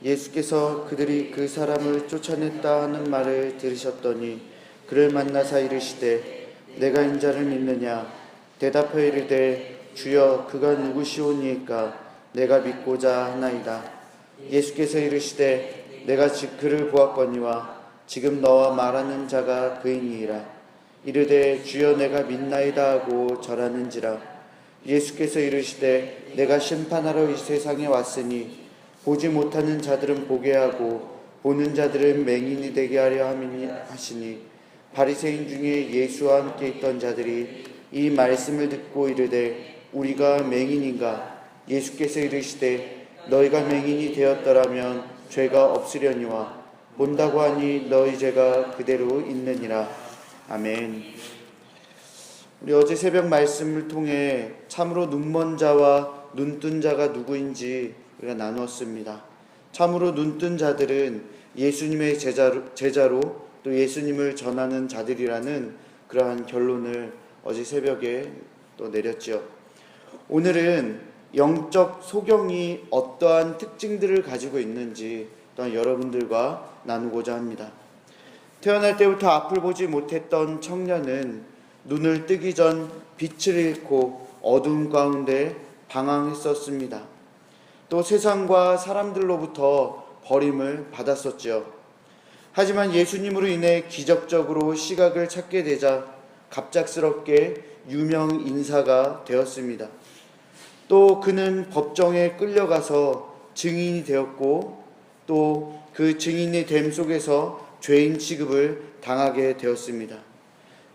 예수께서 그들이 그 사람을 쫓아냈다 하는 말을 들으셨더니 그를 만나사 이르시되 내가 인자를 믿느냐. 대답하여 이르되 주여 그가 누구시오니이까. 내가 믿고자 하나이다. 예수께서 이르시되 내가 그를 보았거니와 지금 너와 말하는 자가 그이니이다. 이르되 주여 내가 믿나이다 하고 절하는지라. 예수께서 이르시되 내가 심판하러 이 세상에 왔으니 보지 못하는 자들은 보게 하고 보는 자들은 맹인이 되게 하려 함이니 하시니 바리새인 중에 예수와 함께 있던 자들이 이 말씀을 듣고 이르되 우리가 맹인인가. 예수께서 이르시되 너희가 맹인이 되었더라면 죄가 없으려니와 본다고 하니 너희 죄가 그대로 있느니라. 아멘. 우리 어제 새벽 말씀을 통해 참으로 눈먼 자와 눈뜬 자가 누구인지 우리가 나누었습니다. 참으로 눈뜬 자들은 예수님의 제자로 또 예수님을 전하는 자들이라는 그러한 결론을 어제 새벽에 또 내렸죠. 오늘은 영적 소경이 어떠한 특징들을 가지고 있는지 또한 여러분들과 나누고자 합니다. 태어날 때부터 앞을 보지 못했던 청년은 눈을 뜨기 전 빛을 잃고 어두움 가운데 방황했었습니다. 또 세상과 사람들로부터 버림을 받았었죠. 하지만 예수님으로 인해 기적적으로 시각을 찾게 되자 갑작스럽게 유명 인사가 되었습니다. 또 그는 법정에 끌려가서 증인이 되었고 또 그 증인의 됨 속에서 죄인 취급을 당하게 되었습니다.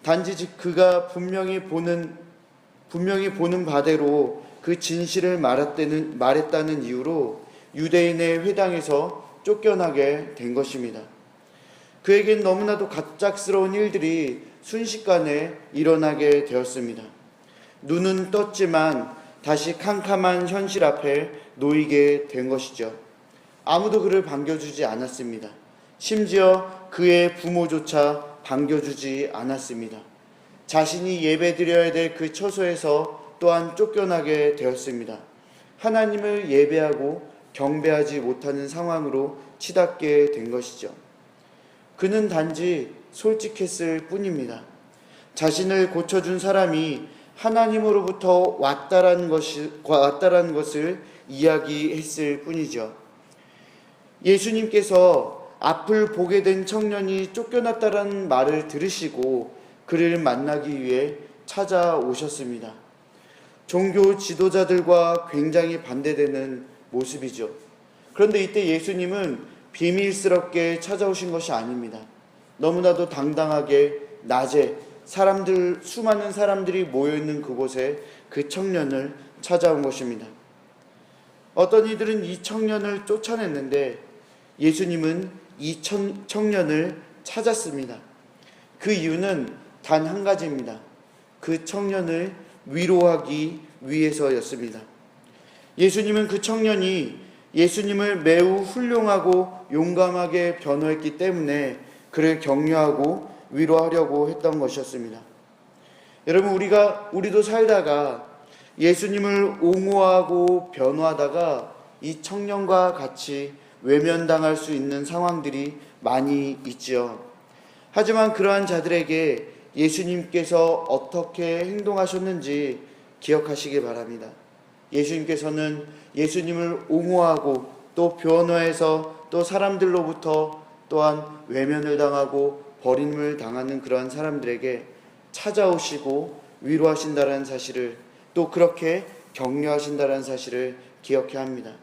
단지 그가 분명히 보는 바대로 그 진실을 말했다는 이유로 유대인의 회당에서 쫓겨나게 된 것입니다. 그에겐 너무나도 갑작스러운 일들이 순식간에 일어나게 되었습니다. 눈은 떴지만 다시 캄캄한 현실 앞에 놓이게 된 것이죠. 아무도 그를 반겨주지 않았습니다. 심지어 그의 부모조차 반겨주지 않았습니다. 자신이 예배드려야 될 그 처소에서 또한 쫓겨나게 되었습니다. 하나님을 예배하고 경배하지 못하는 상황으로 치닫게 된 것이죠. 그는 단지 솔직했을 뿐입니다. 자신을 고쳐준 사람이 하나님으로부터 왔다라는 것을 이야기했을 뿐이죠. 예수님께서 앞을 보게 된 청년이 쫓겨났다라는 말을 들으시고 그를 만나기 위해 찾아오셨습니다. 종교 지도자들과 굉장히 반대되는 모습이죠. 그런데 이때 예수님은 비밀스럽게 찾아오신 것이 아닙니다. 너무나도 당당하게 낮에 수많은 사람들이 모여있는 그곳에 그 청년을 찾아온 것입니다. 어떤 이들은 이 청년을 쫓아냈는데 예수님은 이 청년을 찾았습니다. 그 이유는 단 한 가지입니다. 그 청년을 위로하기 위해서였습니다. 예수님은 그 청년이 예수님을 매우 훌륭하고 용감하게 변호했기 때문에 그를 격려하고 위로하려고 했던 것이었습니다. 여러분, 우리도 살다가 예수님을 옹호하고 변호하다가 이 청년과 같이 외면당할 수 있는 상황들이 많이 있지요. 하지만 그러한 자들에게 예수님께서 어떻게 행동하셨는지 기억하시기 바랍니다. 예수님께서는 예수님을 옹호하고 또 변호해서 또 사람들로부터 또한 외면을 당하고 버림을 당하는 그러한 사람들에게 찾아오시고 위로하신다는 사실을, 또 그렇게 격려하신다는 사실을 기억해야 합니다.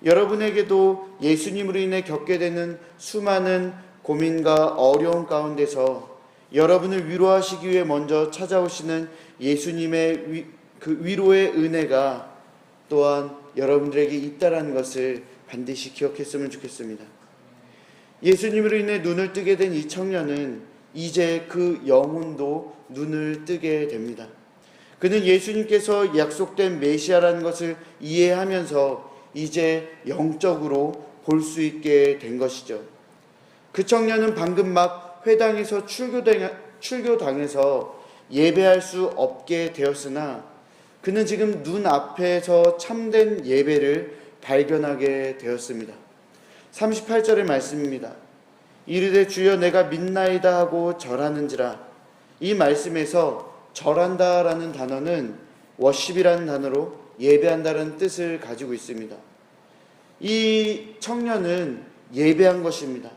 여러분에게도 예수님으로 인해 겪게 되는 수많은 고민과 어려움 가운데서 여러분을 위로하시기 위해 먼저 찾아오시는 예수님의 그 위로의 은혜가 또한 여러분들에게 있다라는 것을 반드시 기억했으면 좋겠습니다. 예수님으로 인해 눈을 뜨게 된 이 청년은 이제 그 영혼도 눈을 뜨게 됩니다. 그는 예수님께서 약속된 메시아라는 것을 이해하면서 이제 영적으로 볼 수 있게 된 것이죠. 그 청년은 방금 막 회당에서 출교당해서 예배할 수 없게 되었으나 그는 지금 눈앞에서 참된 예배를 발견하게 되었습니다. 38절의 말씀입니다. 이르되 주여 내가 믿나이다 하고 절하는지라. 이 말씀에서 절한다라는 단어는 워십이라는 단어로 예배한다는 뜻을 가지고 있습니다. 이 청년은 예배한 것입니다.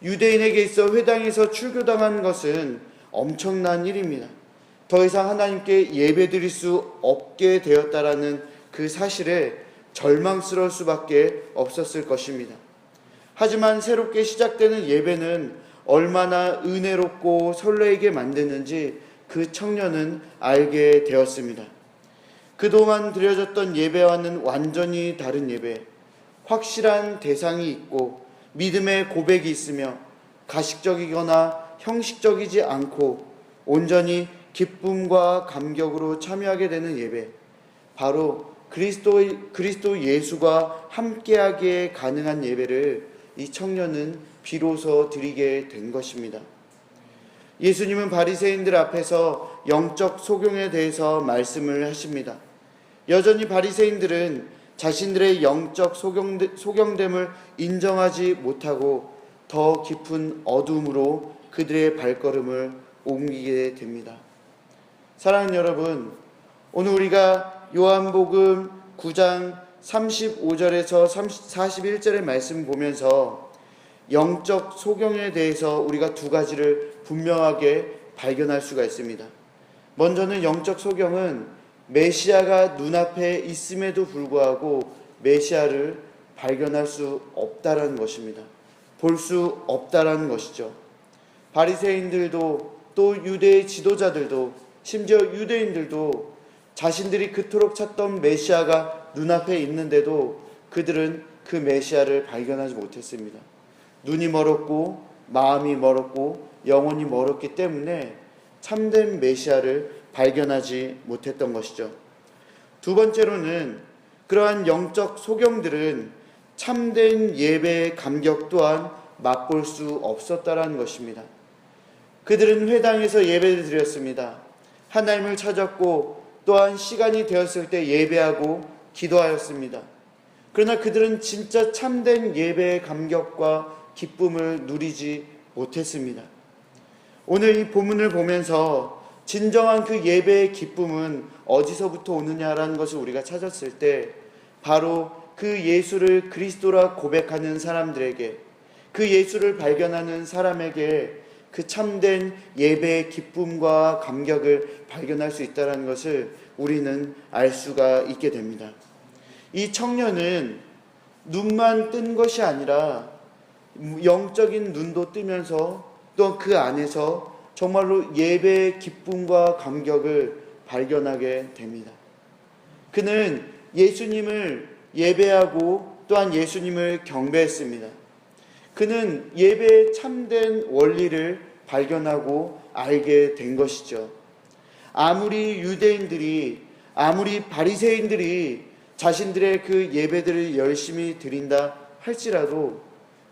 유대인에게 있어 회당에서 출교당한 것은 엄청난 일입니다. 더 이상 하나님께 예배드릴 수 없게 되었다라는 그 사실에 절망스러울 수밖에 없었을 것입니다. 하지만 새롭게 시작되는 예배는 얼마나 은혜롭고 설레게 만드는지 그 청년은 알게 되었습니다. 그동안 드려졌던 예배와는 완전히 다른 예배, 확실한 대상이 있고 믿음의 고백이 있으며 가식적이거나 형식적이지 않고 온전히 기쁨과 감격으로 참여하게 되는 예배, 바로 그리스도 예수가 함께하기에 가능한 예배를 이 청년은 비로소 드리게 된 것입니다. 예수님은 바리새인들 앞에서 영적 소경에 대해서 말씀을 하십니다. 여전히 바리새인들은 자신들의 영적 소경됨을 인정하지 못하고 더 깊은 어둠으로 그들의 발걸음을 옮기게 됩니다. 사랑하는 여러분, 오늘 우리가 요한복음 9장 35절에서 41절의 말씀 보면서 영적 소경에 대해서 우리가 두 가지를 분명하게 발견할 수가 있습니다. 먼저는 영적 소경은 메시아가 눈앞에 있음에도 불구하고 메시아를 발견할 수 없다라는 것입니다. 볼 수 없다라는 것이죠. 바리새인들도 또 유대의 지도자들도 심지어 유대인들도 자신들이 그토록 찾던 메시아가 눈앞에 있는데도 그들은 그 메시아를 발견하지 못했습니다. 눈이 멀었고 마음이 멀었고 영혼이 멀었기 때문에 참된 메시아를 발견하지 못했던 것이죠. 두 번째로는 그러한 영적 소경들은 참된 예배의 감격 또한 맛볼 수 없었다라는 것입니다. 그들은 회당에서 예배를 드렸습니다. 하나님을 찾았고 또한 시간이 되었을 때 예배하고 기도하였습니다. 그러나 그들은 진짜 참된 예배의 감격과 기쁨을 누리지 못했습니다. 오늘 이 본문을 보면서 진정한 그 예배의 기쁨은 어디서부터 오느냐라는 것을 우리가 찾았을 때 바로 그 예수를 그리스도라 고백하는 사람들에게, 그 예수를 발견하는 사람에게 그 참된 예배의 기쁨과 감격을 발견할 수 있다는 것을 우리는 알 수가 있게 됩니다. 이 청년은 눈만 뜬 것이 아니라 영적인 눈도 뜨면서 또 그 안에서 정말로 예배의 기쁨과 감격을 발견하게 됩니다. 그는 예수님을 예배하고 또한 예수님을 경배했습니다. 그는 예배의 참된 원리를 발견하고 알게 된 것이죠. 아무리 유대인들이, 아무리 바리새인들이 자신들의 그 예배들을 열심히 드린다 할지라도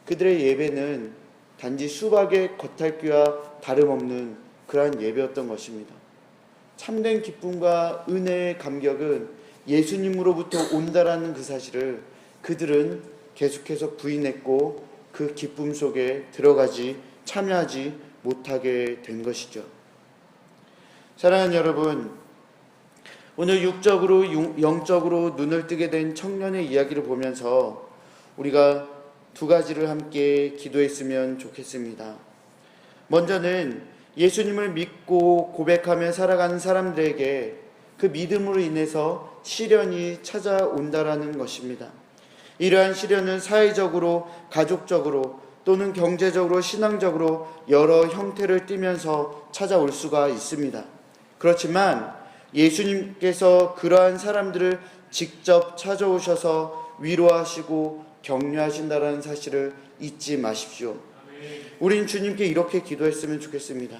그들의 예배는 단지 수박의 겉핥기와 다름없는 그러한 예배였던 것입니다. 참된 기쁨과 은혜의 감격은 예수님으로부터 온다라는 그 사실을 그들은 계속해서 부인했고 그 기쁨 속에 들어가지 참여하지 못하게 된 것이죠. 사랑하는 여러분, 오늘 육적으로 영적으로 눈을 뜨게 된 청년의 이야기를 보면서 우리가 두 가지를 함께 기도했으면 좋겠습니다. 먼저는 예수님을 믿고 고백하며 살아가는 사람들에게 그 믿음으로 인해서 시련이 찾아온다라는 것입니다. 이러한 시련은 사회적으로, 가족적으로 또는 경제적으로, 신앙적으로 여러 형태를 띠면서 찾아올 수가 있습니다. 그렇지만 예수님께서 그러한 사람들을 직접 찾아오셔서 위로하시고 격려하신다라는 사실을 잊지 마십시오. 우린 주님께 이렇게 기도했으면 좋겠습니다.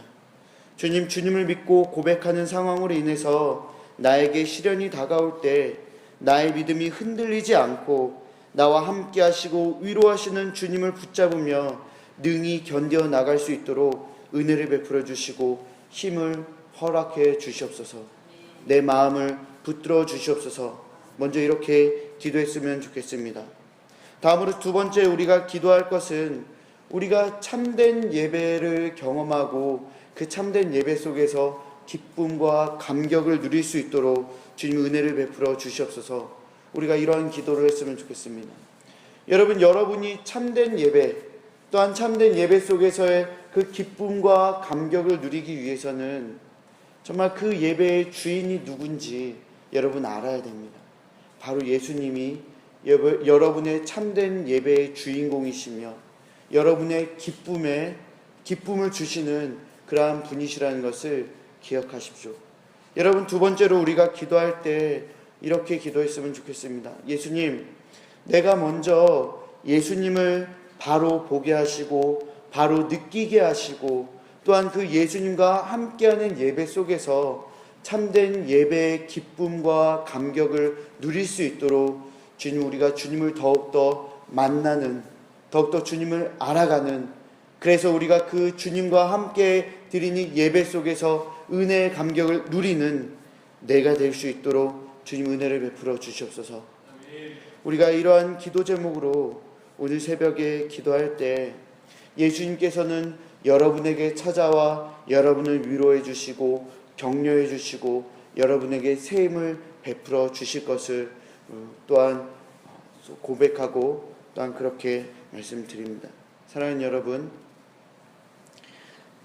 주님, 주님을 믿고 고백하는 상황으로 인해서 나에게 시련이 다가올 때 나의 믿음이 흔들리지 않고 나와 함께 하시고 위로하시는 주님을 붙잡으며 능히 견뎌 나갈 수 있도록 은혜를 베풀어 주시고 힘을 허락해 주시옵소서. 내 마음을 붙들어 주시옵소서. 먼저 이렇게 기도했으면 좋겠습니다. 다음으로 두 번째 우리가 기도할 것은 우리가 참된 예배를 경험하고 그 참된 예배 속에서 기쁨과 감격을 누릴 수 있도록 주님 은혜를 베풀어 주시옵소서. 우리가 이러한 기도를 했으면 좋겠습니다. 여러분, 여러분이 참된 예배 또한 참된 예배 속에서의 그 기쁨과 감격을 누리기 위해서는 정말 그 예배의 주인이 누군지 여러분 알아야 됩니다. 바로 예수님이 여러분의 참된 예배의 주인공이시며 여러분의 기쁨을 주시는 그러한 분이시라는 것을 기억하십시오. 여러분, 두 번째로 우리가 기도할 때 이렇게 기도했으면 좋겠습니다. 예수님, 내가 먼저 예수님을 바로 보게 하시고 바로 느끼게 하시고 또한 그 예수님과 함께하는 예배 속에서 참된 예배의 기쁨과 감격을 누릴 수 있도록 주님, 우리가 주님을 더욱더 만나는, 더욱더 주님을 알아가는, 그래서 우리가 그 주님과 함께 드리는 예배 속에서 은혜의 감격을 누리는 내가 될 수 있도록 주님 은혜를 베풀어 주시옵소서. 우리가 이러한 기도 제목으로 오늘 새벽에 기도할 때 예수님께서는 여러분에게 찾아와 여러분을 위로해 주시고 격려해 주시고 여러분에게 새 힘을 베풀어 주실 것을 또한 고백하고 또한 그렇게 말씀드립니다. 사랑하는 여러분,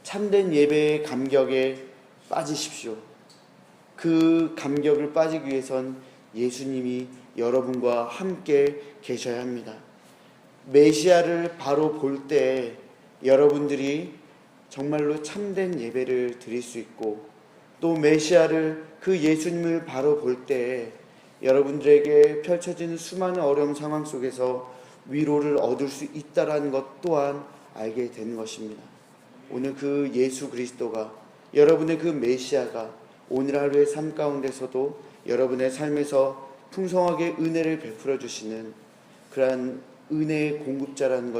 참된 예배의 감격에 빠지십시오. 그 감격을 빠지기 위해선 예수님이 여러분과 함께 계셔야 합니다. 메시아를 바로 볼 때 여러분들이 정말로 참된 예배를 드릴 수 있고 또 메시아를, 그 예수님을 바로 볼 때 여러분들에게 펼쳐지는 수많은 어려운 상황 속에서 위로를 얻을 수 있다라는 것 또한 알게 되는 것입니다. 오늘 그 예수 그리스도가, 여러분의 그 메시아가 오늘 하루의 삶 가운데서도 여러분의 삶에서 풍성하게 은혜를 베풀어 주시는 그러한 은혜의 공급자라는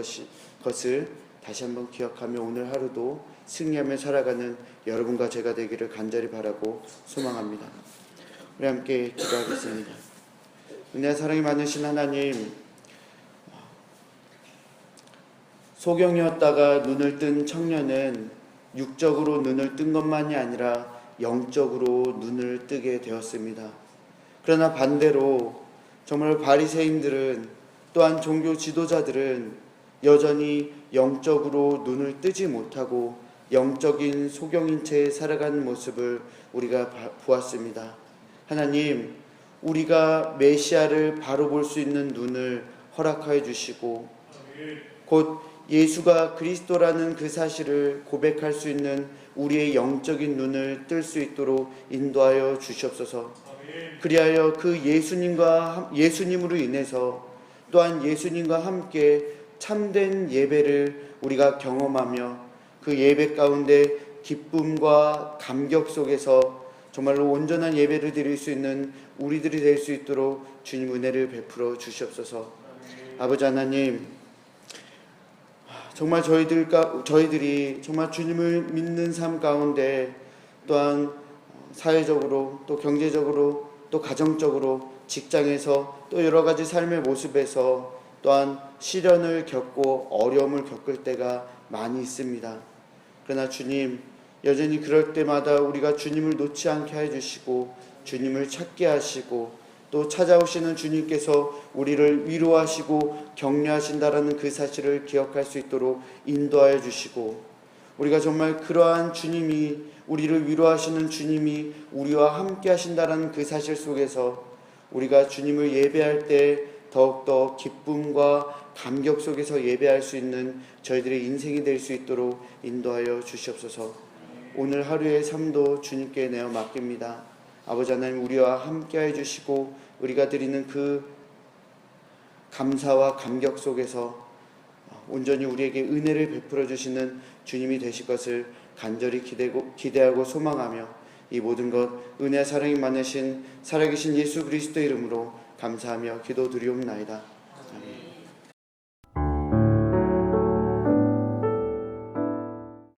것을 다시 한번 기억하며 오늘 하루도 승리하며 살아가는 여러분과 제가 되기를 간절히 바라고 소망합니다. 우리 함께 기도하겠습니다. 은혜와 사랑이 많으신 하나님, 소경이었다가 눈을 뜬 청년은 육적으로 눈을 뜬 것만이 아니라 영적으로 눈을 뜨게 되었습니다. 그러나 반대로 정말 바리새인들은 또한 종교 지도자들은 여전히 영적으로 눈을 뜨지 못하고 영적인 소경인 채 살아가는 모습을 우리가 보았습니다. 하나님, 우리가 메시아를 바로 볼 수 있는 눈을 허락하여 주시고 곧 예수가 그리스도라는 그 사실을 고백할 수 있는 우리의 영적인 눈을 뜰 수 있도록 인도하여 주시옵소서. 그리하여 그 예수님으로 인해서 또한 예수님과 함께 참된 예배를 우리가 경험하며 그 예배 가운데 기쁨과 감격 속에서 정말로 온전한 예배를 드릴 수 있는 우리들이 될 수 있도록 주님 은혜를 베풀어 주시옵소서. 아버지 하나님, 정말 저희들이 정말 주님을 믿는 삶 가운데 또한 사회적으로 또 경제적으로 또 가정적으로 직장에서 또 여러 가지 삶의 모습에서 또한 시련을 겪고 어려움을 겪을 때가 많이 있습니다. 그러나 주님, 여전히 그럴 때마다 우리가 주님을 놓지 않게 해주시고 주님을 찾게 하시고 또 찾아오시는 주님께서 우리를 위로하시고 격려하신다라는 그 사실을 기억할 수 있도록 인도하여 주시고 우리가 정말 그러한 주님이, 우리를 위로하시는 주님이 우리와 함께 하신다라는 그 사실 속에서 우리가 주님을 예배할 때 더욱더 기쁨과 감격 속에서 예배할 수 있는 저희들의 인생이 될 수 있도록 인도하여 주시옵소서. 오늘 하루의 삶도 주님께 내어 맡깁니다. 아버지 하나님, 우리와 함께해 주시고 우리가 드리는 그 감사와 감격 속에서 온전히 우리에게 은혜를 베풀어 주시는 주님이 되실 것을 간절히 기대하고 소망하며 이 모든 것 은혜와 사랑이 많으신 살아계신 예수 그리스도 이름으로 감사하며 기도드리옵나이다.